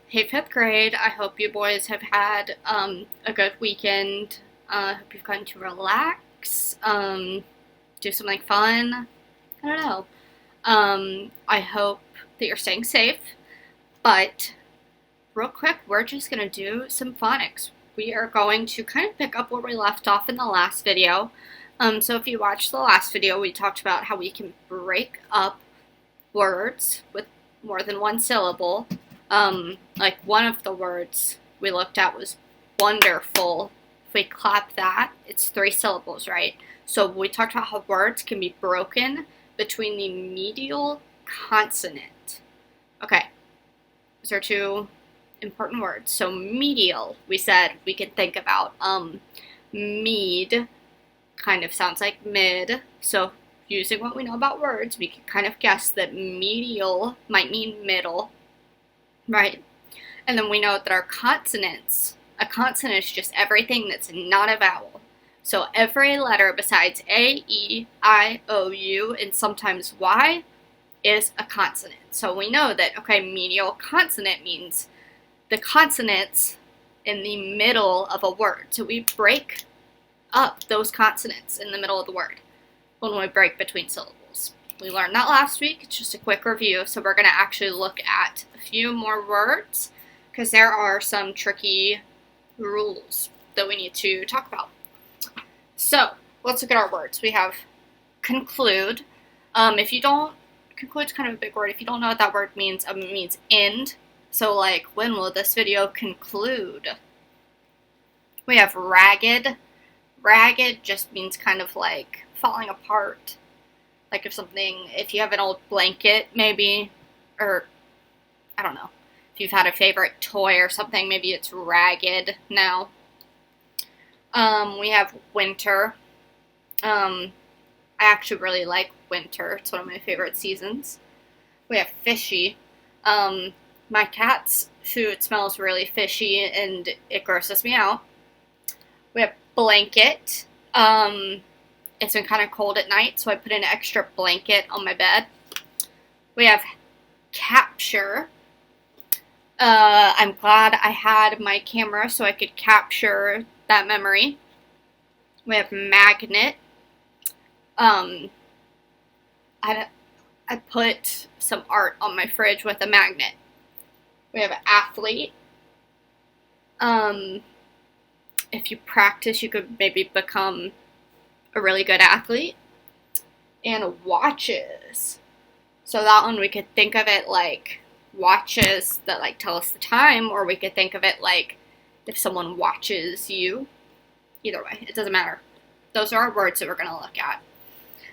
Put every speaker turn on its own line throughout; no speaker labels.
Hey, fifth grade. I hope you boys have had a good weekend. I hope you've gotten to relax, do something fun. I don't know. I hope that you're staying safe. But real quick, we're just gonna do some phonics. We are going to kind of pick up where we left off in the last video. So if you watched the last video, we talked about how we can break up words with more than one syllable. Like one of the words we looked at was wonderful. If we clap that, it's 3 syllables, right? So we talked about how words can be broken between the medial consonant. Okay, those are 2 important words. So medial, we said we could think about mead, kind of sounds like mid. So using what we know about words, we can kind of guess that medial might mean middle, right? And then we know that our consonants, a consonant is just everything that's not a vowel. So every letter besides A, E, I, O, U, and sometimes Y is a consonant. So we know that, okay, medial consonant means the consonants in the middle of a word. So we break up those consonants in the middle of the word when we break between syllables. We learned that last week. It's just a quick review. So we're going to actually look at a few more words because there are some tricky rules that we need to talk about. So let's look at our words. We have conclude. If you don't, conclude's kind of a big word. If you don't know what that word means, it means end. So like, when will this video conclude? We have ragged. Ragged just means kind of like falling apart. Like if you have an old blanket maybe, or I don't know, if you've had a favorite toy or something, maybe it's ragged now. We have winter. I actually really like winter. It's one of my favorite seasons. We have fishy. My cat's food smells really fishy and it grosses me out. We have blanket. It's been kind of cold at night, so I put an extra blanket on my bed. We have capture. I'm glad I had my camera so I could capture that memory. We have magnet. I put some art on my fridge with a magnet. We have athlete. If you practice, you could maybe become a really good athlete. And watches. So that one, we could think of it like watches that like tell us the time, or we could think of it like if someone watches you. Either way, it doesn't matter. Those are our words that we're going to look at.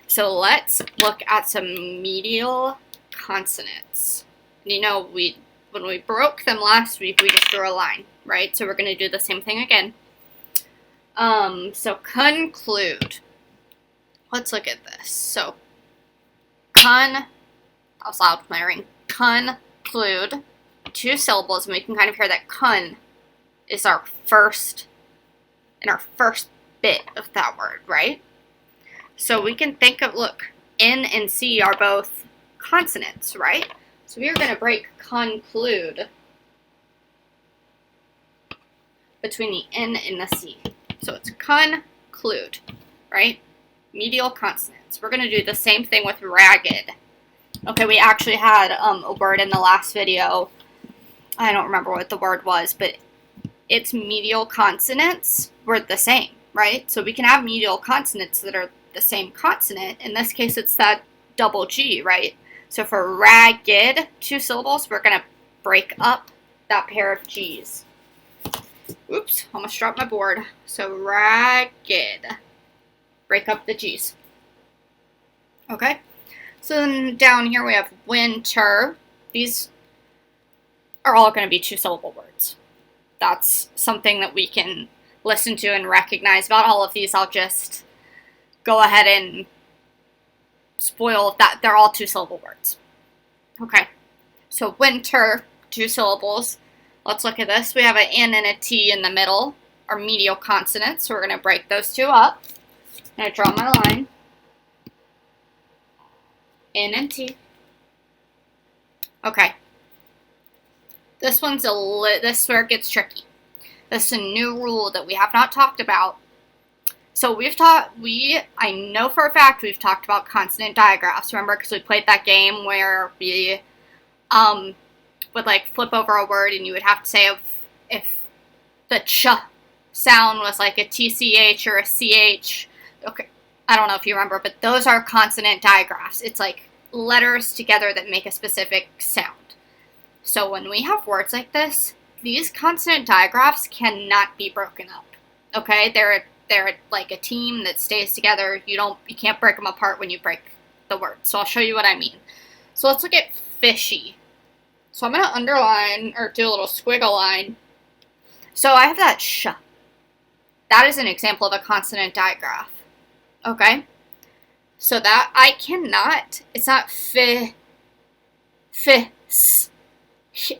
So let's look at some medial consonants. You know, when we broke them last week, we just drew a line, right? So we're going to do the same thing again. So conclude. Let's look at this. So that was loud with my ring. Conclude, 2 syllables, and we can kind of hear that con is our first bit of that word, right? So we can think of, look, N and C are both consonants, right? So we are going to break conclude between the N and the C. So it's conclude, right? Medial consonants. We're going to do the same thing with ragged. Okay, we actually had a word in the last video. I don't remember what the word was, but its medial consonants were the same, right? So we can have medial consonants that are the same consonant. In this case, it's that double G, right? So for ragged, 2 syllables, we're going to break up that pair of G's. Oops, almost dropped my board. So ragged. Break up the G's. Okay? So then down here we have winter. These are all going to be 2 syllable words. That's something that we can listen to and recognize. About all of these, I'll just go ahead and spoil that. They're all 2 syllable words. Okay. So winter, 2 syllables. Let's look at this. We have an N and a T in the middle, our medial consonants. So we're going to break those 2 up. I'm going to draw my line. N and T. Okay. This one's this is where it gets tricky. This is a new rule that we have not talked about. So I know for a fact we've talked about consonant digraphs, remember, because we played that game where we would like flip over a word and you would have to say if the ch sound was like a TCH or a CH. Okay, I don't know if you remember, but those are consonant digraphs. It's like letters together that make a specific sound. So when we have words like this, these consonant digraphs cannot be broken up. Okay, they're like a team that stays together. You can't break them apart when you break the word. So I'll show you what I mean. So let's look at fishy. So I'm going to underline or do a little squiggle line. So I have that sh. That is an example of a consonant digraph. Okay? So that I cannot, it's not s.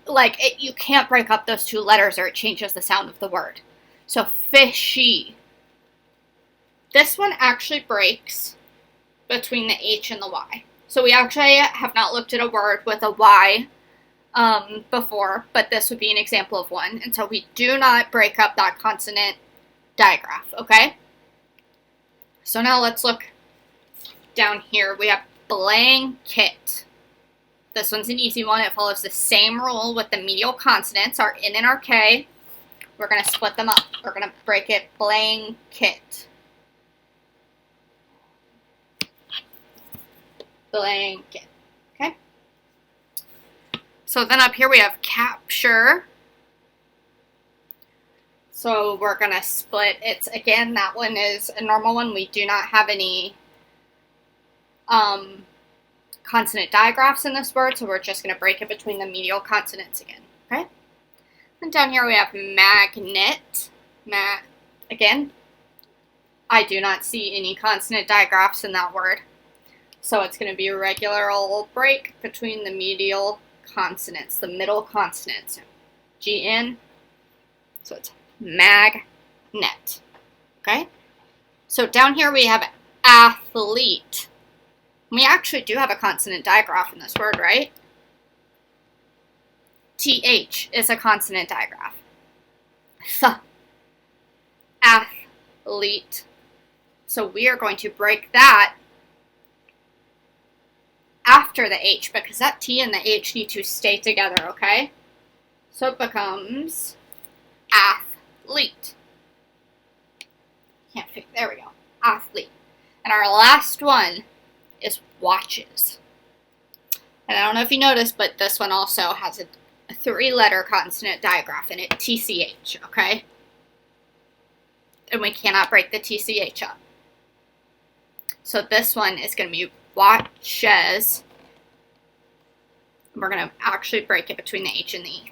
Like, you can't break up those two letters or it changes the sound of the word. So fishy. This one actually breaks between the H and the Y. So we actually have not looked at a word with a Y before, but this would be an example of one. And so we do not break up that consonant digraph, okay? So now let's look down here. We have blanket. This one's an easy one. It follows the same rule with the medial consonants, our N and our K. We're going to split them up. We're going to break it blanket. Blanket. Okay? So then up here we have capture. So we're going to split. It's, again, that one is a normal one. We do not have any consonant digraphs in this word, so we're just going to break it between the medial consonants again. Okay? And down here we have magnet. Again, I do not see any consonant digraphs in that word. So it's going to be a regular old break between the medial consonants, the middle consonants. GN. So it's magnet. Okay? So down here we have athlete. We actually do have a consonant digraph in this word, right? TH is a consonant digraph. Th. Athlete. So we are going to break that after the H, because that T and the H need to stay together, okay? So it becomes athlete. There we go. Athlete. And our last one is watches. And I don't know if you noticed, but this one also has a 3-letter consonant digraph in it, TCH, okay? And we cannot break the TCH up. So this one is going to be watches. We're going to actually break it between the H and the E.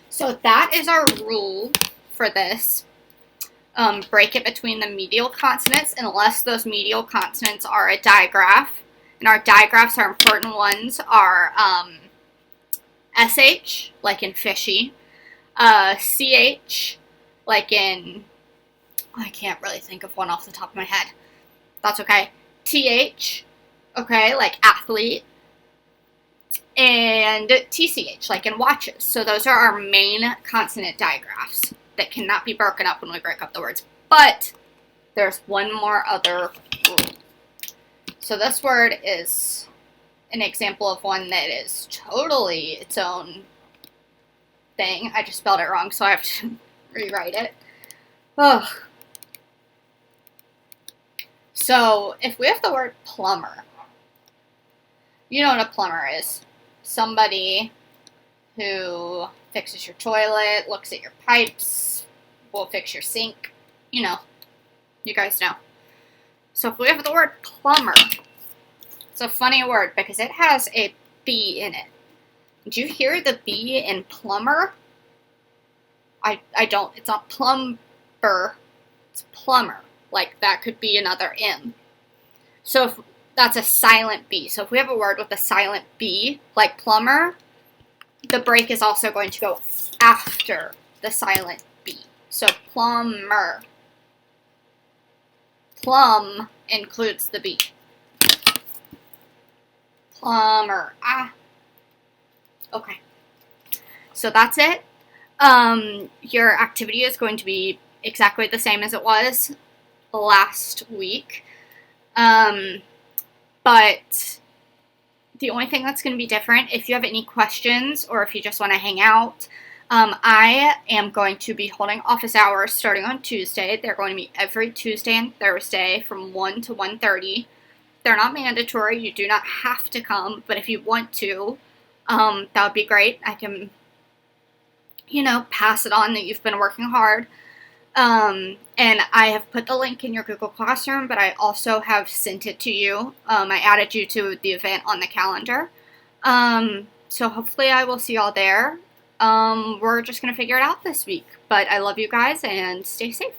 So that is our rule for this. Break it between the medial consonants unless those medial consonants are a digraph. And our digraphs, our important ones, are SH, like in fishy, CH, like in, I can't really think of one off the top of my head. That's okay. TH, okay, like athlete, and TCH, like in watches. So those are our main consonant digraphs that cannot be broken up when we break up the words. But there's one more other rule. So this word is an example of one that is totally its own thing. I just spelled it wrong, so I have to rewrite it. Ugh. So if we have the word plumber, you know what a plumber is. Somebody who fixes your toilet, looks at your pipes, will fix your sink. You know. You guys know. So if we have the word plumber, it's a funny word because it has a B in it. Did you hear the B in plumber? I don't. It's not plumber. It's plumber. Like, that could be another M. So if that's a silent B. So if we have a word with a silent B, like plumber, the break is also going to go after the silent B. So plumber. Plum includes the B. Plumber. Okay. So that's it. Your activity is going to be exactly the same as it was last week. But the only thing that's going to be different, if you have any questions or if you just want to hang out, I am going to be holding office hours starting on Tuesday. They're going to meet every Tuesday and Thursday from 1 to 1:30. They're not mandatory. You do not have to come, but if you want to, that would be great. I can, pass it on that you've been working hard. And I have put the link in your Google Classroom, but I also have sent it to you. I added you to the event on the calendar. So hopefully I will see y'all there. We're just going to figure it out this week. But I love you guys and stay safe.